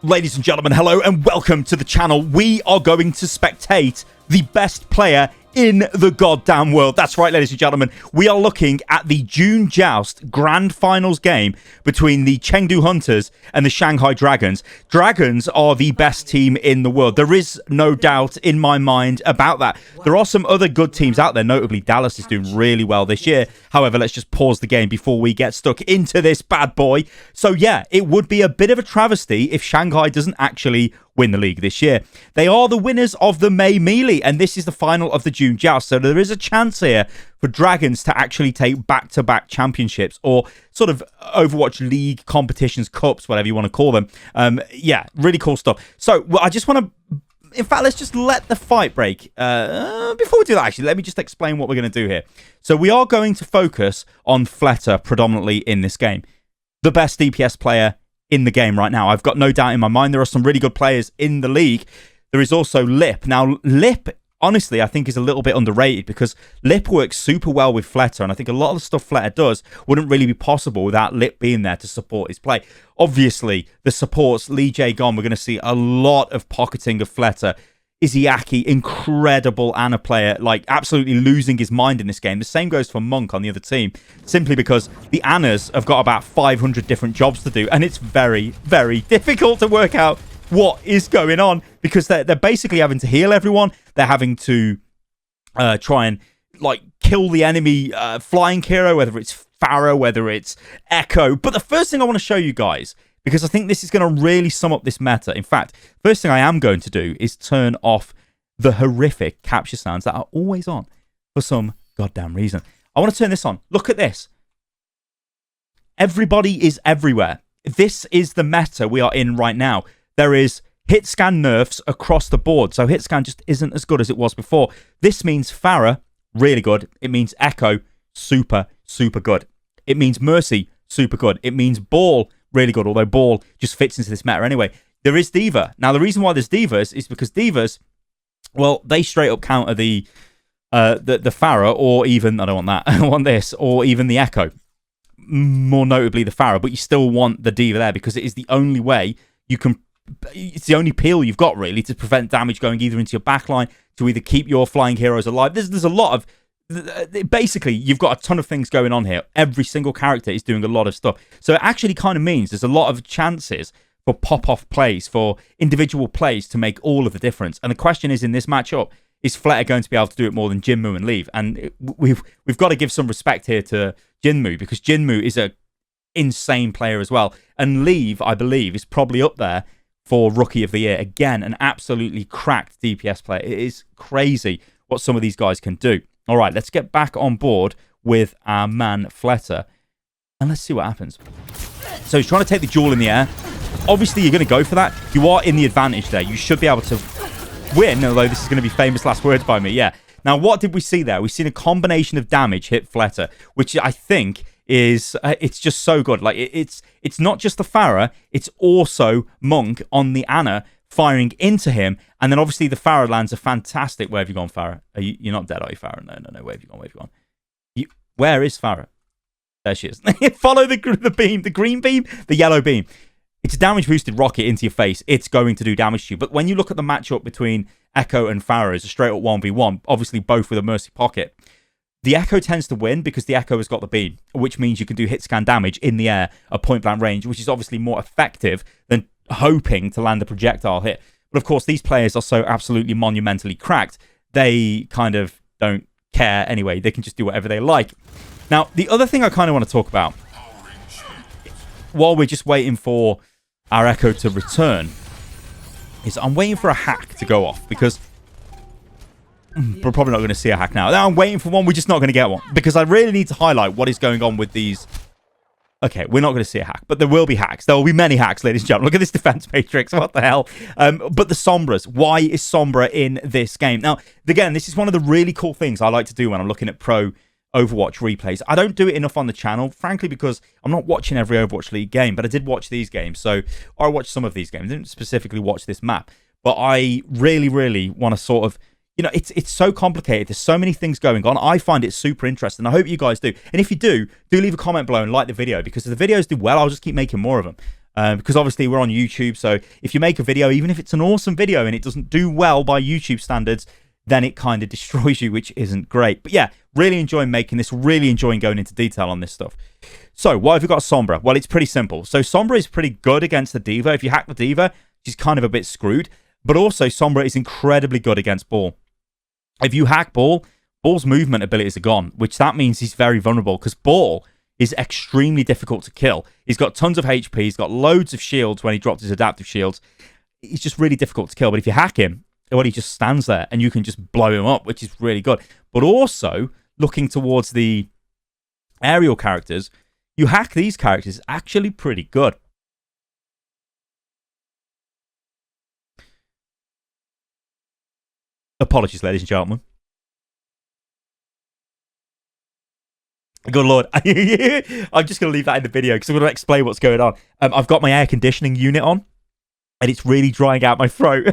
Ladies and gentlemen, hello and welcome to the channel. We are going to spectate the best player in the goddamn world. That's right, ladies and gentlemen. We are looking at the June Joust Grand Finals game between the Chengdu Hunters and the Shanghai Dragons. Dragons are the best team in the world. There is no doubt in my mind about that. There are some other good teams out there, notably Dallas is doing really well this year. However, let's just pause the game before we get stuck into this bad boy. So yeah, it would be a bit of a travesty if Shanghai doesn't actually win the league this year. They are the winners of the May Melee, and this is the final of the June Joust. So there is a chance here for Dragons to actually take back-to-back championships, or sort of Overwatch League competitions, cups, whatever you want to call them. Yeah, really cool stuff. So well, I just want to... In fact, let's just let the fight break. Before we do that, actually, let me just explain what we're going to do here. So we are going to focus on Fleta predominantly in this game. The best DPS player in the game right now. I've got no doubt in my mind there are some really good players in the league. There is also Lip. Now, Lip, honestly, I think is a little bit underrated because Lip works super well with Fleta, and I think a lot of the stuff Fleta does wouldn't really be possible without Lip being there to support his play. Obviously, the supports, Lee J gone, we're going to see a lot of pocketing of Fleta. Iziaki, incredible Ana player, like absolutely losing his mind in this game. The same goes for Monk on the other team, simply because the Anas have got about 500 different jobs to do, and it's very, very difficult to work out what is going on because they're basically having to heal everyone. They're having to try and like kill the enemy flying hero, whether it's Pharah, whether it's Echo. But the first thing I want to show you guys, because I think this is going to really sum up this meta. In fact, first thing I am going to do is turn off the horrific capture sounds that are always on for some goddamn reason. I want to turn this on. Look at this. Everybody is everywhere. This is the meta we are in right now. There is hit scan nerfs across the board. So hit scan just isn't as good as it was before. This means Pharah, really good. It means Echo, super, super good. It means Mercy, super good. It means Ball, really good, although Ball just fits into this meta anyway. There is Diva. Now, the reason why there's Divas is because Divas, well, they straight up counter the Pharah, or even, I don't want that, I want this, or even the Echo. More notably the Pharah, but you still want the Diva there because it is the only way you can, it's the only peel you've got really to prevent damage going either into your backline, to either keep your flying heroes alive. There's a lot of, basically, you've got a ton of things going on here. Every single character is doing a lot of stuff. So it actually kind of means there's a lot of chances for pop-off plays, for individual plays to make all of the difference. And the question is, in this matchup, is Fleta going to be able to do it more than Jinmu and Leave? And we've got to give some respect here to Jinmu, because Jinmu is a insane player as well. And Leave, I believe, is probably up there for Rookie of the Year. Again, an absolutely cracked DPS player. It is crazy what some of these guys can do. All right, let's get back on board with our man Fleta, and let's see what happens. So he's trying to take the duel in the air. Obviously, you're going to go for that. You are in the advantage there. You should be able to win, although this is going to be famous last words by me. Yeah. Now, what did we see there? We've seen a combination of damage hit Fleta, which I think is, it's just so good. Like, it's not just the Pharah, it's also Monk on the Ana, firing into him, and then obviously the Pharah lands a fantastic... Where have you gone, Pharah? You're not dead, are you, Pharah? No. Where have you gone? Where is Pharah? There she is. Follow the beam, the green beam, the yellow beam. It's a damage boosted rocket into your face. It's going to do damage to you. But when you look at the matchup between Echo and Pharah as a straight up 1v1, obviously both with a Mercy pocket, the Echo tends to win because the Echo has got the beam, which means you can do hit scan damage in the air at point blank range, which is obviously more effective than hoping to land a projectile hit. But of course, these players are so absolutely monumentally cracked, they kind of don't care anyway. They can just do whatever they like. Now, the other thing I kind of want to talk about, while we're just waiting for our Echo to return, is I'm waiting for a hack to go off, because we're probably not going to see a hack now. I'm waiting for one. We're just not going to get one, because I really need to highlight what is going on with these. Okay, we're not going to see a hack, but there will be hacks. There will be many hacks, ladies and gentlemen. Look at this defense matrix. What the hell? But the Sombras. Why is Sombra in this game? Now, again, this is one of the really cool things I like to do when I'm looking at pro Overwatch replays. I don't do it enough on the channel, frankly, because I'm not watching every Overwatch League game, but I did watch these games. So I watched some of these games. I didn't specifically watch this map, but I really, really want to sort of, you know, it's so complicated. There's so many things going on. I find it super interesting. I hope you guys do. And if you do leave a comment below and like the video, because if the videos do well, I'll just keep making more of them. because obviously we're on YouTube. So if you make a video, even if it's an awesome video and it doesn't do well by YouTube standards, then it kind of destroys you, which isn't great. But yeah, really enjoying making this, really enjoying going into detail on this stuff. So why have we got Sombra? Well, it's pretty simple. So Sombra is pretty good against the D.Va. If you hack the D.Va, she's kind of a bit screwed. But also, Sombra is incredibly good against Ball. If you hack Ball, Ball's movement abilities are gone, which that means he's very vulnerable because Ball is extremely difficult to kill. He's got tons of HP. He's got loads of shields when he dropped his adaptive shields. He's just really difficult to kill. But if you hack him, well, he just stands there and you can just blow him up, which is really good. But also, looking towards the aerial characters, you hack these characters, actually pretty good. Apologies, ladies and gentlemen. Good lord. I'm just going to leave that in the video because I'm going to explain what's going on. I've got my air conditioning unit on and it's really drying out my throat.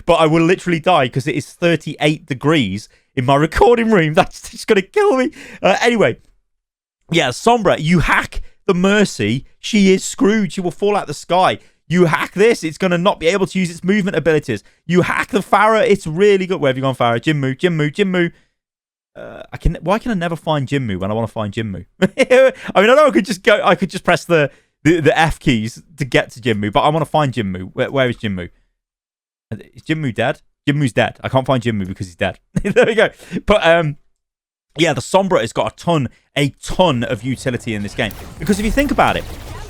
But I will literally die because it is 38 degrees in my recording room. That's just going to kill me. Anyway, yeah, Sombra, you hack the Mercy. She is screwed. She will fall out the sky. You hack this, it's going to not be able to use its movement abilities. You hack the Pharah, it's really good. Where have you gone, Pharah? Jinmu. Why can I never find Jinmu when I want to find Jinmu? I mean, I know I could just press the F keys to get to Jinmu, but I want to find Jinmu. Where is Jinmu? Is Jinmu dead? Jinmu's dead. I can't find Jinmu because he's dead. There we go. But yeah, the Sombra has got a ton of utility in this game. Because if you think about it,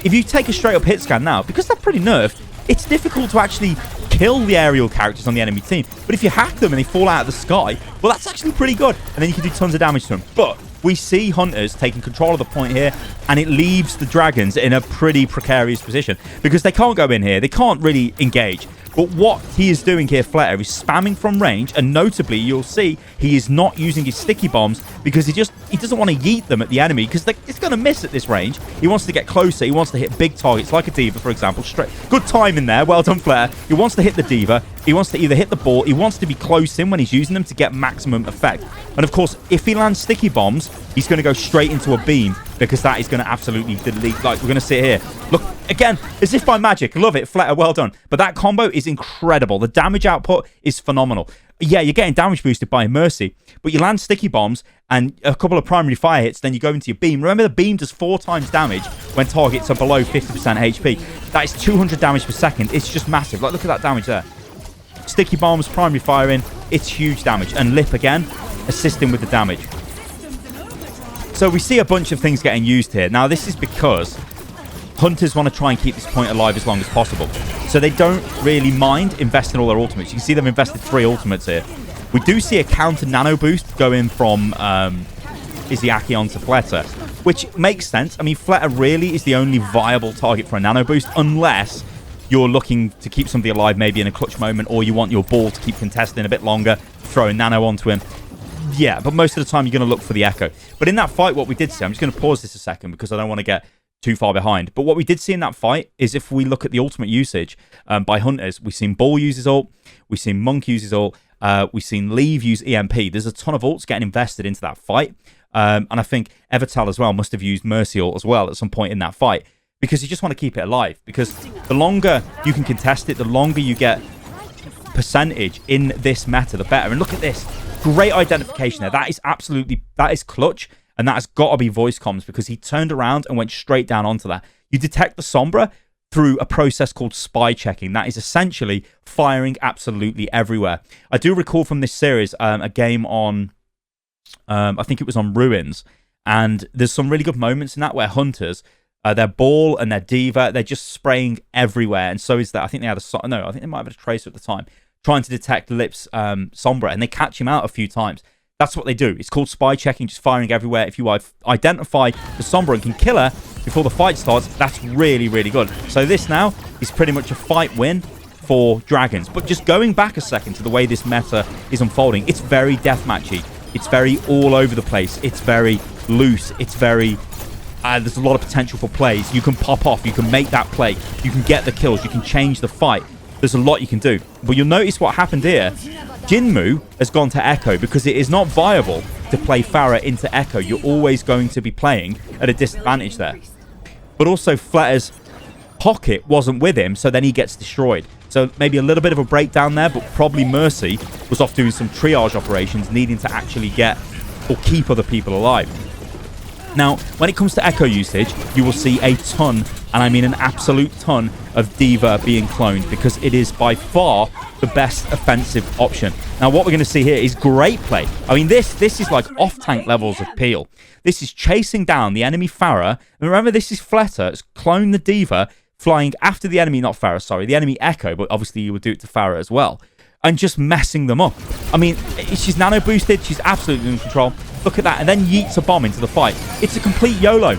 if you take a straight up hit scan now, because they're pretty nerfed, it's difficult to actually kill the aerial characters on the enemy team. But if you hack them and they fall out of the sky, well, that's actually pretty good. And then you can do tons of damage to them. But we see Hunters taking control of the point here, and it leaves the Dragons in a pretty precarious position because they can't go in here. They can't really engage. But what he is doing here, Flair, is spamming from range, and notably, you'll see he is not using his sticky bombs because he doesn't want to yeet them at the enemy because it's going to miss at this range. He wants to get closer. He wants to hit big targets like a D.Va, for example. Good time in there. Well done, Flair. He wants to hit the D.Va. He wants to either hit the ball. He wants to be close in when he's using them to get maximum effect. And of course, if he lands sticky bombs, he's going to go straight into a beam because that is going to absolutely delete. Like, we're going to sit here. Look, again, as if by magic. Love it. Flatter, well done. But that combo is incredible. The damage output is phenomenal. Yeah, you're getting damage boosted by Mercy, but you land sticky bombs and a couple of primary fire hits, then you go into your beam. Remember, the beam does 4 times damage when targets are below 50% HP. That is 200 damage per second. It's just massive. Like, look at that damage there. Sticky bombs, primary firing, it's huge damage. And Lip, again, assisting with the damage. So we see a bunch of things getting used here. Now, this is because Hunters want to try and keep this point alive as long as possible. So they don't really mind investing all their ultimates. You can see they've invested 3 ultimates here. We do see a counter nano boost going from Izzyaki onto Fleta, which makes sense. I mean, Fleta really is the only viable target for a nano boost unless you're looking to keep somebody alive maybe in a clutch moment, or you want your ball to keep contesting a bit longer, throw a nano onto him. Yeah, but most of the time you're going to look for the echo. But in that fight, what we did see, I'm just going to pause this a second because I don't want to get too far behind. But what we did see in that fight is if we look at the ultimate usage by Hunters, we've seen Ball use his ult, we've seen Monk use his ult, we've seen Leave use EMP. There's a ton of ults getting invested into that fight. And I think Evertal as well must have used Mercy ult as well at some point in that fight because you just want to keep it alive. Because the longer you can contest it, the longer you get percentage in this meta, the better. And look at this. Great identification there. That is clutch. And that has got to be voice comms because he turned around and went straight down onto that. You detect the Sombra through a process called spy checking. That is essentially firing absolutely everywhere. I do recall from this series a game on, I think it was on Ruins. And there's some really good moments in that where Hunters, their Ball and their D.Va, they're just spraying everywhere. And so is that. I think they had I think they might have had a Tracer at the time, trying to detect Lip's Sombra. And they catch him out a few times. That's what they do. It's called spy checking, just firing everywhere. If you identify the Sombra and can kill her before the fight starts, that's really, really good. So this now is pretty much a fight win for Dragons. But just going back a second to the way this meta is unfolding, it's very deathmatchy. It's very all over the place. It's very loose. It's very... there's a lot of potential for plays. You can pop off. You can make that play. You can get the kills. You can change the fight. There's a lot you can do. But you'll notice what happened here. Jinmu has gone to Echo because it is not viable to play Pharah into Echo. You're always going to be playing at a disadvantage there. But also Fletter's Pocket wasn't with him, so then he gets destroyed. So maybe a little bit of a breakdown there, but probably Mercy was off doing some triage operations, needing to actually get or keep other people alive. Now, when it comes to Echo usage, you will see a ton, and I mean an absolute ton, of D.Va being cloned, because it is by far the best offensive option. Now, what we're going to see here is great play. I mean, this is like off-tank levels of peel. This is chasing down the enemy Pharah. And remember, this is Fleta. It's cloned the D.Va, flying after the enemy, not Pharah, sorry, the enemy Echo, but obviously you would do it to Pharah as well, and just messing them up. I mean, she's nano boosted. She's absolutely in control. Look at that. And then yeets a bomb into the fight. It's a complete YOLO.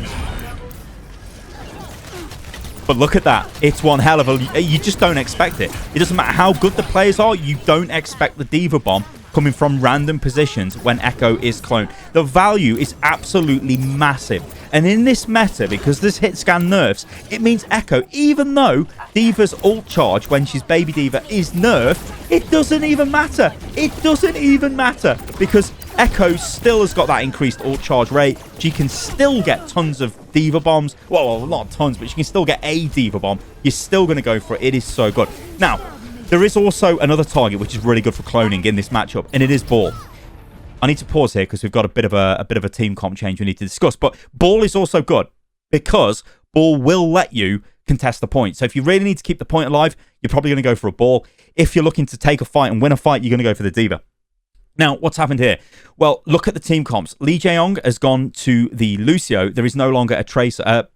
But look at that. It's one hell of a... You just don't expect it. It doesn't matter how good the players are. You don't expect the D.Va bomb coming from random positions when Echo is cloned. The value is absolutely massive. And in this meta, because there's hit scan nerfs, it means Echo, even though D.Va's ult charge when she's baby D.Va is nerfed, it doesn't even matter. It doesn't even matter, because Echo still has got that increased ult charge rate. She can still get tons of D.Va bombs. Well, not tons, but she can still get a D.Va bomb. You're still going to go for it. It is so good. Now, there is also another target which is really good for cloning in this matchup, and it is Ball. I need to pause here because we've got a bit of a team comp change we need to discuss. But Ball is also good because Ball will let you contest the point. So if you really need to keep the point alive, you're probably going to go for a Ball. If you're looking to take a fight and win a fight, you're going to go for the D.Va. Now, what's happened here? Well, look at the team comps. Lee Jae-yong has gone to the Lucio. There is no longer a Tracer,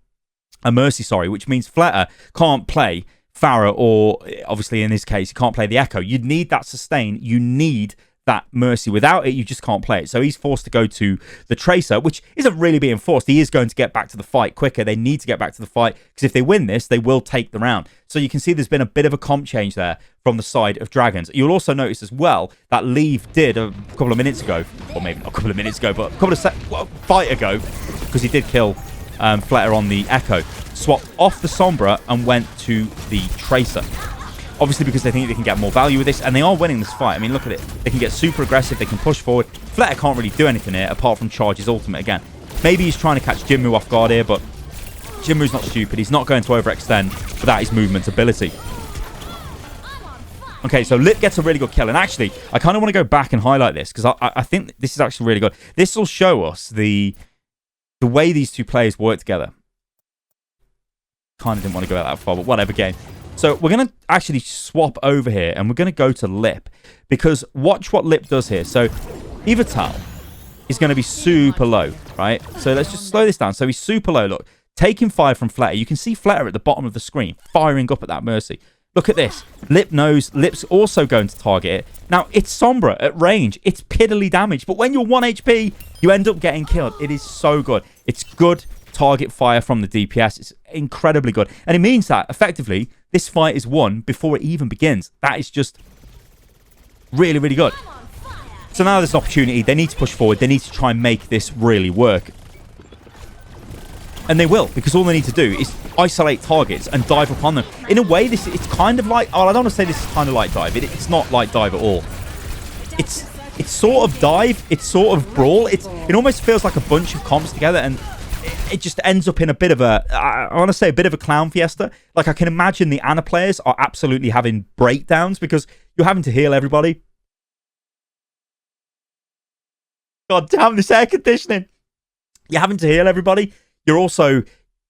a Mercy, sorry, which means Fleta can't play Pharah, or obviously in this case, you can't play the Echo. You'd need that sustain. You need that Mercy. Without it, you just can't play it. So he's forced to go to the Tracer, which isn't really being forced. He is going to get back to the fight quicker. They need to get back to the fight because if they win this, they will take the round. So you can see there's been a bit of a comp change there from the side of Dragons. You'll also notice as well that Leave did a couple of minutes ago, or maybe not a couple of minutes ago, but a couple of fight ago, because he did kill Fleta on the Echo, swapped off the Sombra and went to the Tracer. Obviously because they think they can get more value with this, and they are winning this fight. I mean, look at it. They can get super aggressive. They can push forward. Fleta can't really do anything here apart from charge his ultimate again. Maybe he's trying to catch Jinmu off guard here, but Jinmu's not stupid. He's not going to overextend without his movement ability. Okay, so Lip gets a really good kill. And actually, I kind of want to go back and highlight this because I think this is actually really good. This will show us the way these two players work together. Kind of didn't want to go out that far, but whatever, game. So we're going to actually swap over here, and we're going to go to Lip, because watch what Lip does here. So Evital is going to be super low, right? So let's just slow this down. So he's super low. Look, taking fire from Fleta. You can see Fleta at the bottom of the screen firing up at that Mercy. Look at this. Lip knows. Lip's also going to target it. Now, it's Sombra at range. It's piddly damage. But when you're 1 HP, you end up getting killed. It is so good. It's good target fire from the DPS. It's incredibly good. And it means that, effectively, this fight is won before it even begins. That is just really, really good. So now there's an opportunity. They need to push forward. They need to try and make this really work. And they will, because all they need to do is isolate targets and dive upon them. In a way, it's kind of like... Oh, I don't want to say this is kind of like dive. It's not like dive at all. It's sort of dive. It's sort of brawl. It almost feels like a bunch of comps together, and it just ends up in a bit of a... I want to say a bit of a clown fiesta. Like, I can imagine the Ana players are absolutely having breakdowns because you're having to heal everybody. God damn, this air conditioning. You're having to heal everybody. You're also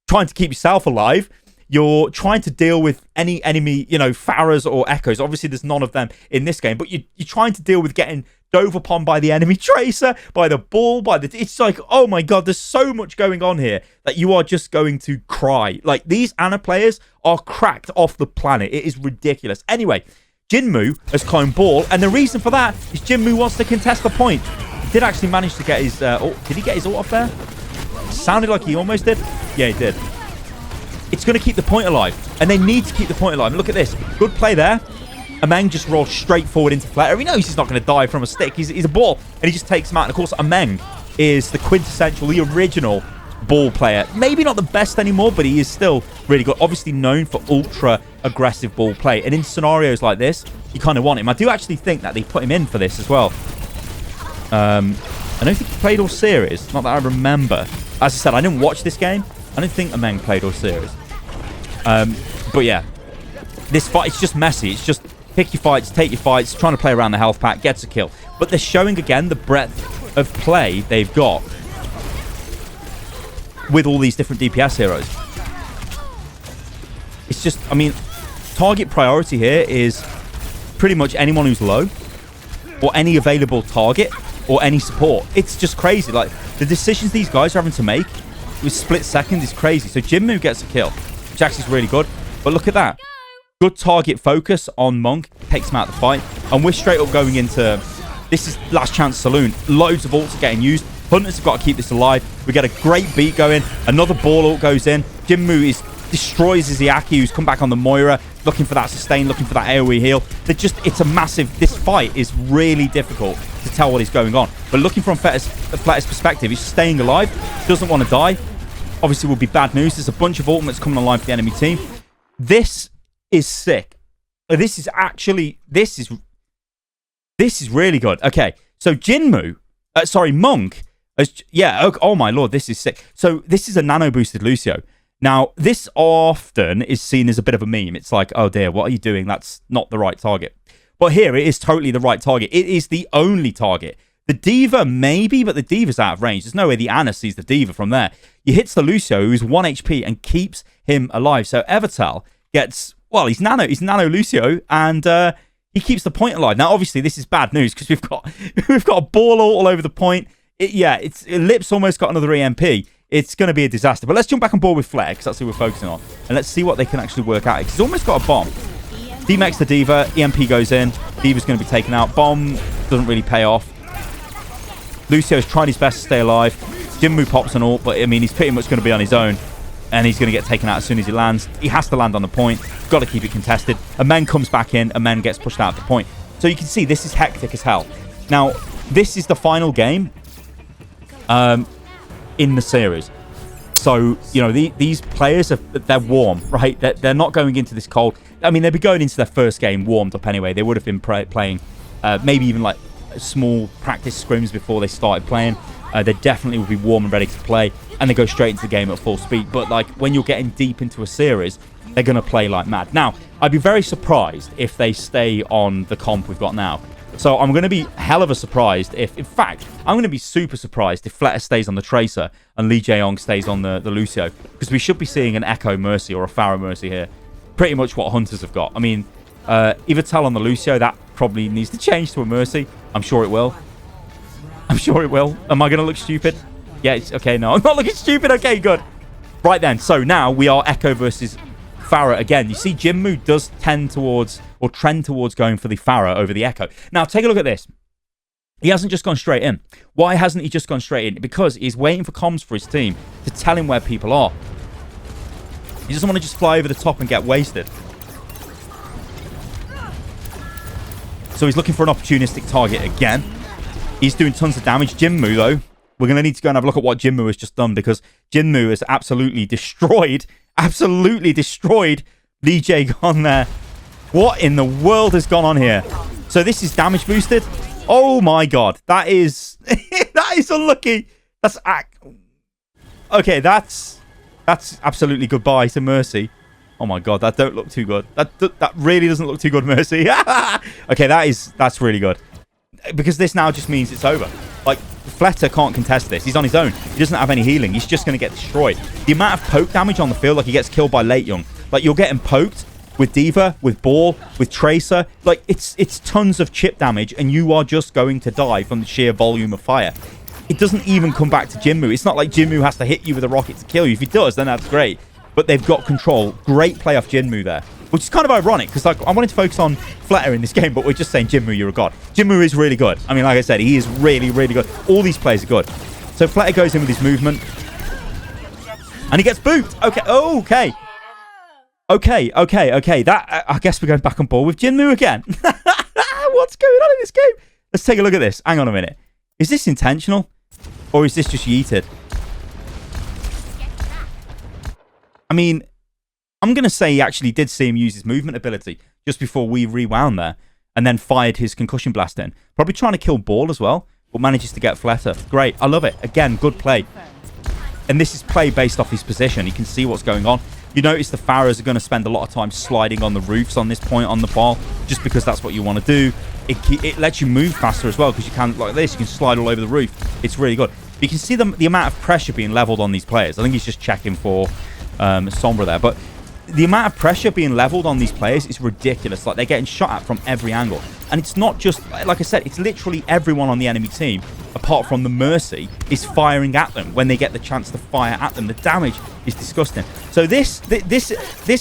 trying to keep yourself alive. You're trying to deal with any enemy, Pharahs or Echoes. Obviously, there's none of them in this game, but you're trying to deal with getting dove upon by the enemy Tracer, by the Ball, It's like, oh my God, there's so much going on here that you are just going to cry. Like, these Ana players are cracked off the planet. It is ridiculous. Anyway, Jinmu has cloned Ball, and the reason for that is Jinmu wants to contest the point. He did actually manage to get his... ult. Did he get his ult off there? Sounded like he almost did. Yeah, he did. It's going to keep the point alive, and they need to keep the point alive. And look at this. Good play there. Ameng just rolls straight forward into Fleta. He knows he's not going to die from a stick. He's a Ball, and he just takes him out. And of course, Ameng is the quintessential, the original Ball player. Maybe not the best anymore, but he is still really good. Obviously known for ultra-aggressive Ball play. And in scenarios like this, you kind of want him. I do actually think that they put him in for this as well. I don't think he played all series. Not that I remember. As I said, I didn't watch this game. I don't think Ameng played all series. But yeah, this fight, it's just messy. It's just pick your fights, take your fights, trying to play around the health pack, gets a kill. But they're showing again the breadth of play they've got with all these different DPS heroes. It's just, I mean, target priority here is pretty much anyone who's low or any available target or any support. It's just crazy. Like, the decisions these guys are having to make with split second is crazy. So Jinmu gets a kill, which actually is really good. But look at that. Good target focus on Monk. Takes him out of the fight. And we're straight up going into... This is Last Chance Saloon. Loads of ults are getting used. Hunters have got to keep this alive. We get a great beat going. Another ball ult goes in. Jinmu destroys Izayaki, who's come back on the Moira, looking for that sustain, looking for that AoE heal. It's a massive... This fight is really difficult to tell what is going on. But looking from Fletter's perspective, he's staying alive, doesn't want to die. Obviously, will be bad news. There's a bunch of ultimates coming online for the enemy team. This is sick. This is actually... This is really good. Okay, so Jinmu... Monk... oh my lord, this is sick. So this is a nano-boosted Lucio. Now, this often is seen as a bit of a meme. It's like, oh dear, what are you doing? That's not the right target. But here, it is totally the right target. It is the only target. The D.Va, maybe, but the D.Va's out of range. There's no way the Ana sees the D.Va from there. He hits the Lucio, who's 1 HP, and keeps him alive. So Evertal gets... Well, he's Nano Lucio, and he keeps the point alive. Now, obviously, this is bad news, because we've got a ball all over the point. Lip's almost got another EMP. It's going to be a disaster. But let's jump back on board with Flair, because that's who we're focusing on. And let's see what they can actually work out. He's almost got a bomb. D-Max the D.Va. EMP goes in. D.Va's going to be taken out. Bomb doesn't really pay off. Lucio's tried his best to stay alive. Jinmu pops an ult, but I mean, he's pretty much going to be on his own. And he's going to get taken out as soon as he lands. He has to land on the point. Got to keep it contested. Amen comes back in. Amen gets pushed out of the point. So you can see this is hectic as hell. Now, this is the final game in the series. So, you know, these players, they're warm, right? They're not going into this cold. I mean, they'd be going into their first game warmed up anyway. They would have been playing maybe even like small practice scrims before they started playing. They definitely would be warm and ready to play, and they go straight into the game at full speed. But like when you're getting deep into a series, they're going to play like mad. Now, I'd be very surprised if they stay on the comp we've got now. So I'm going to be hell of a surprised if, in fact, I'm going to be super surprised if Fletter stays on the Tracer and Lee Jae-yong stays on the Lucio, because we should be seeing an Echo Mercy or a Pharah Mercy here. Pretty much what Hunters have got. I mean, Ivatel on the Lucio, that probably needs to change to a Mercy. I'm sure it will. I'm sure it will. Am I going to look stupid? Yeah, it's okay. No, I'm not looking stupid. Okay, good. Right then. So now we are Echo versus Pharah again. You see, Jinmu does trend towards going for the Pharah over the Echo. Now, take a look at this. He hasn't just gone straight in. Why hasn't he just gone straight in? Because he's waiting for comms for his team to tell him where people are. He doesn't want to just fly over the top and get wasted. So he's looking for an opportunistic target again. He's doing tons of damage. Jinmu, though, we're going to need to go and have a look at what Jinmu has just done, because Jinmu has absolutely destroyed Lee Jae-yong there. What in the world has gone on here? So this is damage boosted. Oh my god, that is that is unlucky. Okay, that's absolutely goodbye to Mercy. Oh my god, that don't look too good. That really doesn't look too good, Mercy. Okay, that's really good, because this now just means it's over. Like, Fletter can't contest this. He's on his own. He doesn't have any healing. He's just going to get destroyed. The amount of poke damage on the field, like he gets killed by Late Young. Like, you're getting poked with D.Va, with Ball, with Tracer. Like, it's tons of chip damage, and you are just going to die from the sheer volume of fire. It doesn't even come back to Jinmu. It's not like Jinmu has to hit you with a rocket to kill you. If he does, then that's great. But they've got control. Great play off Jinmu there. Which is kind of ironic, because like, I wanted to focus on Fletter in this game, but we're just saying, Jinmu, you're a god. Jinmu is really good. I mean, like I said, he is really, really good. All these players are good. So Fletter goes in with his movement. And he gets booped. Okay. Oh, okay. Okay. That, I guess we're going back on board with Jinmu again. What's going on in this game? Let's take a look at this. Hang on a minute. Is this intentional? Or is this just yeeted? I mean, I'm going to say he actually did see him use his movement ability just before we rewound there, and then fired his concussion blast in. Probably trying to kill Ball as well, but manages to get Fletter. Great. I love it. Again, good play. And this is play based off his position. You can see what's going on. You notice the Pharahs are going to spend a lot of time sliding on the roofs on this point on the ball, just because that's what you want to do. It lets you move faster as well, because you can, like this, you can slide all over the roof. It's really good. But you can see the amount of pressure being leveled on these players. I think he's just checking for Sombra there. But the amount of pressure being leveled on these players is ridiculous. Like, they're getting shot at from every angle. And it's not just, like I said, it's literally everyone on the enemy team, apart from the Mercy, is firing at them when they get the chance to fire at them. The damage is disgusting. So this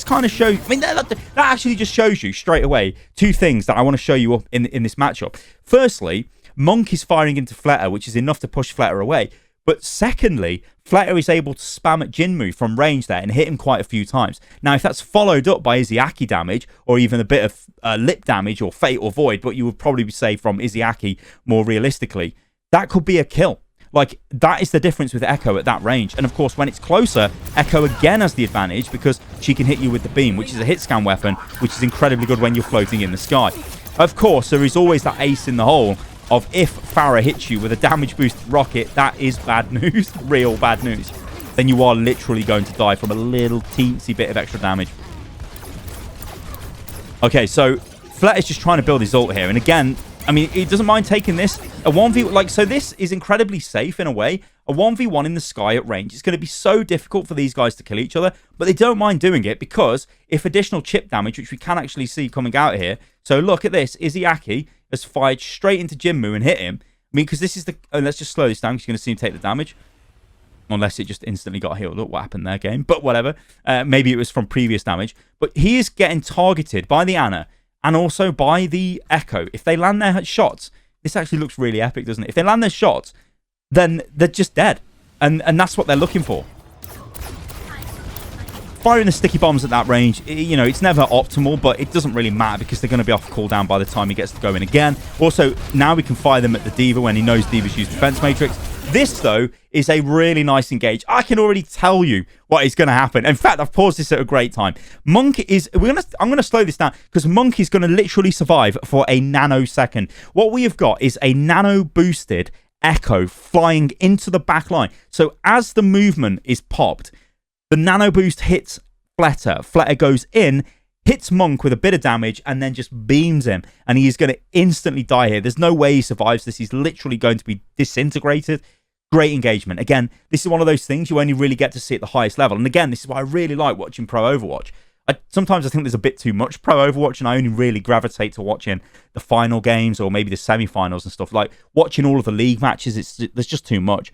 kind of shows, I mean, that actually just shows you straight away two things that I want to show you up in this matchup. Firstly, Monk is firing into Fleta, which is enough to push Fleta away. But secondly, Fleta is able to spam at Jinmu from range there and hit him quite a few times. Now, if that's followed up by Izayaki damage, or even a bit of lip damage or Fate or Void, but you would probably say from Izayaki more realistically, that could be a kill. Like, that is the difference with Echo at that range. And of course, when it's closer, Echo again has the advantage because she can hit you with the beam, which is a hit scan weapon, which is incredibly good when you're floating in the sky. Of course, there is always that ace in the hole of if Pharah hits you with a damage boosted rocket, that is bad news, real bad news. Then you are literally going to die from a little teensy bit of extra damage. Okay, so Flet is just trying to build his ult here. And again, I mean, he doesn't mind taking this. A 1v... Like, so this is incredibly safe in a way. A 1v1 in the sky at range. It's going to be so difficult for these guys to kill each other. But they don't mind doing it because if additional chip damage, which we can actually see coming out here. So look at this. Izayaki has fired straight into Jinmu and hit him. I mean, because this is the... Oh, let's just slow this down because you're going to see him take the damage. Unless it just instantly got healed. Look what happened there, game. But whatever. Maybe it was from previous damage. But he is getting targeted by the Ana and also by the Echo. If they land their shots, this actually looks really epic, doesn't it? If they land their shots, then they're just dead. And that's what they're looking for. Firing the sticky bombs at that range, you know, it's never optimal, but it doesn't really matter because they're going to be off cooldown by the time he gets to go in again. Also, now we can fire them at the D.Va when he knows D.Va's used Defense Matrix. This, though, is a really nice engage. I can already tell you what is going to happen. In fact, I've paused this at a great time. Monk is... I'm going to slow this down because Monk is going to literally survive for a nanosecond. What we have got is a nano-boosted Echo flying into the back line. So as the movement is popped, the nano boost hits Fleta. Fleta goes in, hits Monk with a bit of damage, and then just beams him. And he is going to instantly die here. There's no way he survives this. He's literally going to be disintegrated. Great engagement. Again, this is one of those things you only really get to see at the highest level. And again, this is why I really like watching Pro Overwatch. Sometimes I think there's a bit too much Pro Overwatch, and I only really gravitate to watching the final games or maybe the semi-finals and stuff. Like, watching all of the league matches, there's just too much.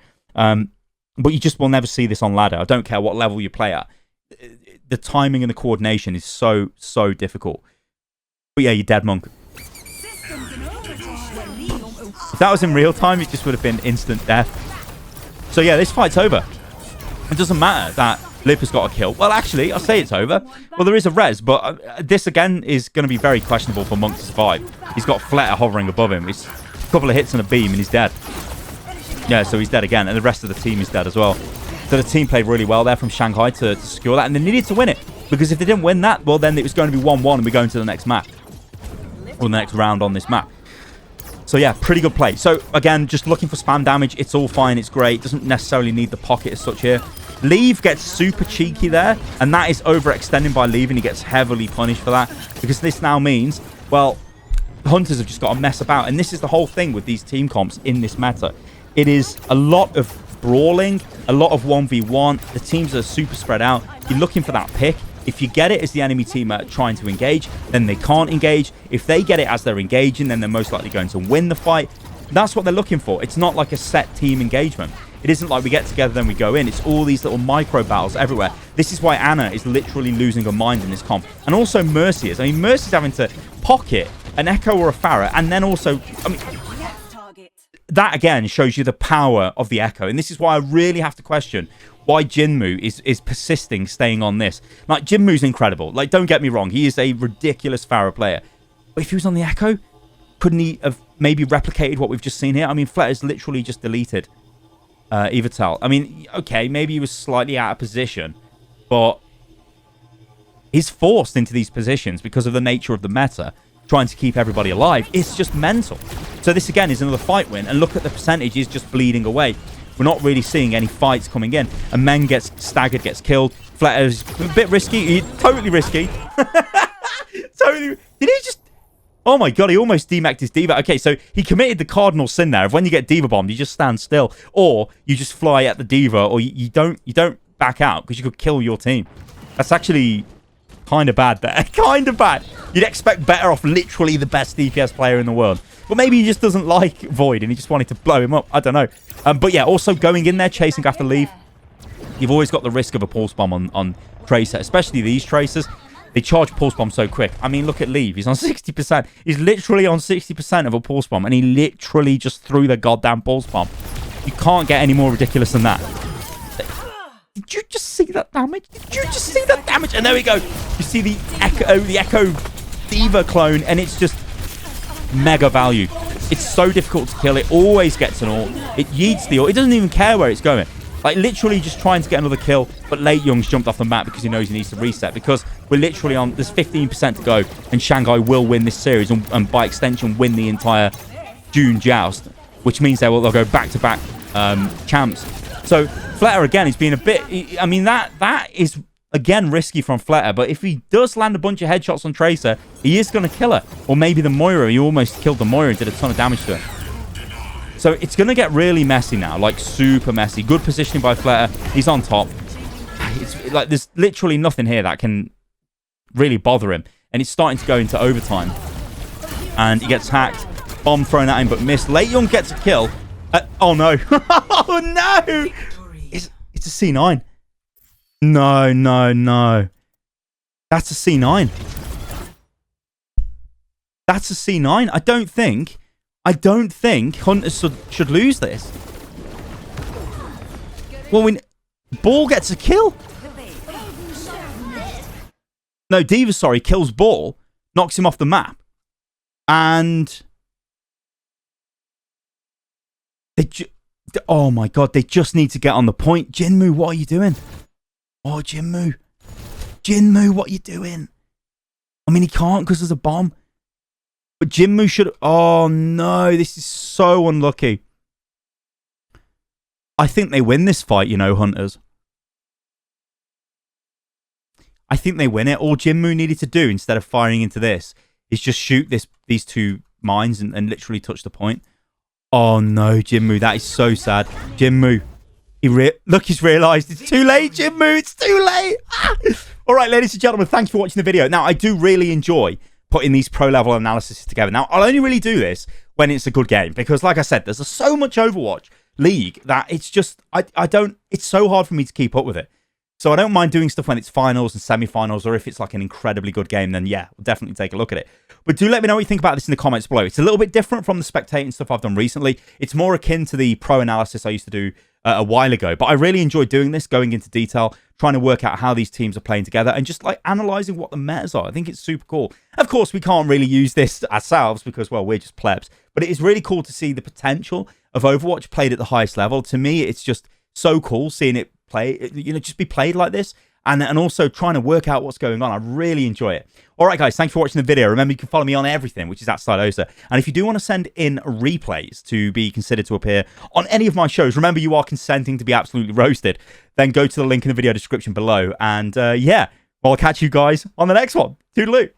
But you just will never see this on ladder. I don't care what level you play at. The timing and the coordination is so, so difficult. But yeah, you're dead, Monk. If that was in real time, it just would have been instant death. So yeah, this fight's over. It doesn't matter that Lip has got a kill. Well, actually, I'll say it's over. Well, there is a res, but this again is going to be very questionable for Monk to survive. He's got Fleta hovering above him. It's a couple of hits and a beam, and he's dead. Yeah, so he's dead again, and the rest of the team is dead as well. So the team played really well there from Shanghai to secure that, and they needed to win it. Because if they didn't win that, well, then it was going to be 1-1, and we're going to the next map. Or the next round on this map. So yeah, pretty good play. So again, just looking for spam damage. It's all fine. It's great. Doesn't necessarily need the pocket as such here. Leave gets super cheeky there, and that is overextending by Leave, and he gets heavily punished for that. Because this now means, well, Hunters have just got to mess about. And this is the whole thing with these team comps in this meta. It is a lot of brawling, a lot of 1v1. The teams are super spread out. You're looking for that pick. If you get it as the enemy team are trying to engage, then they can't engage. If they get it as they're engaging, then they're most likely going to win the fight. That's what they're looking for. It's not like a set team engagement. It isn't like we get together, then we go in. It's all these little micro battles everywhere. This is why Ana is literally losing her mind in this comp. And also Mercy is. I mean, Mercy's having to pocket an Echo or a Pharah, and then also... I mean, that again shows you the power of the Echo. And this is why I really have to question why Jinmu is persisting staying on this. Like, Jinmu's incredible. Like, don't get me wrong. He is a ridiculous Pharah player. But if he was on the Echo, couldn't he have maybe replicated what we've just seen here? I mean, Fleta's literally just deleted Evital. I mean, okay, maybe he was slightly out of position, but he's forced into these positions because of the nature of the meta, trying to keep everybody alive. It's just mental. So this again is another fight win, and look at the percentage is just bleeding away. we're not really seeing any fights coming in. And Men gets staggered, gets killed. Fletter's a bit risky. Totally risky. Totally. Did he just... Oh my god, he almost demeched his D.Va. Okay, so he committed the cardinal sin there of when you get D.Va bombed, you just stand still. Or you just fly at the D.Va, or you don't back out because you could kill your team. That's actually kind of bad there. Kind of bad. You'd expect better off literally the best DPS player in the world. But maybe he just doesn't like Void and he just wanted to blow him up. I don't know. But yeah, also going in there, chasing after Leave. You've always got the risk of a pulse bomb on Tracer, especially these Tracers. They charge pulse bomb so quick. I mean, look at Leave. He's on 60%. He's literally on 60% of a pulse bomb, and he literally just threw the goddamn pulse bomb. You can't get any more ridiculous than that. Did you just see that damage? Did you just see that damage? And there we go. You see the Echo D.Va clone, and it's just mega value. It's so difficult to kill. It always gets an ult. It yeets the ult. It doesn't even care where it's going. Like, literally just trying to get another kill, but Late Young's jumped off the map because he knows he needs to reset, because we're literally on... There's 15% to go, and Shanghai will win this series, and by extension, win the entire June Joust, which means they'll go back-to-back champs. So, Fletter, again, he's been a bit... I mean, that is, again, risky from Fletter, but if he does land a bunch of headshots on Tracer, he is going to kill her. Or maybe the Moira. He almost killed the Moira and did a ton of damage to her. So it's going to get really messy now, like super messy. Good positioning by Fletter. He's on top. It's like there's literally nothing here that can really bother him. And it's starting to go into overtime. And he gets hacked. Bomb thrown at him, but missed. Late Young gets a kill. Oh, no. Oh, no. It's a C9. No, no, no. That's a C9. That's a C9. I don't think Hunters should lose this. Well, Ball gets a kill. No, D.Va, sorry, kills Ball, knocks him off the map. And... oh my god, they just need to get on the point. Jinmu, what are you doing? Oh, Jinmu. Jinmu, what are you doing? I mean, he can't because there's a bomb. But Jinmu should... Oh, no. This is so unlucky. I think they win this fight, you know, Hunters. I think they win it. All Jinmu needed to do, instead of firing into this, is just shoot these two mines and literally touch the point. Oh, no, Jinmu. That is so sad. Jinmu. Look, he's realised. It's too late, Jinmu. It's too late. All right, ladies and gentlemen, thanks for watching the video. Now, I do really enjoy putting these pro-level analyses together. Now, I'll only really do this when it's a good game, because, like I said, there's so much Overwatch League that it's just, it's so hard for me to keep up with it. So I don't mind doing stuff when it's finals and semi-finals, or if it's like an incredibly good game, then yeah, we'll definitely take a look at it. But do let me know what you think about this in the comments below. It's a little bit different from the spectating stuff I've done recently. It's more akin to the pro analysis I used to do a while ago. But I really enjoy doing this, going into detail, trying to work out how these teams are playing together, and just like analysing what the metas are. I think it's super cool. Of course, we can't really use this ourselves because, well, we're just plebs. But it is really cool to see the potential of Overwatch played at the highest level. To me, it's just so cool seeing it play, you know, just be played like this, and also trying to work out what's going on. I really enjoy it. All right, guys, thanks for watching the video. Remember, you can follow me on everything, which is at Stylosa. And if you do want to send in replays to be considered to appear on any of my shows, remember, you are consenting to be absolutely roasted. Then go to the link in the video description below. And yeah, well, I'll catch you guys on the next one. Toodaloo.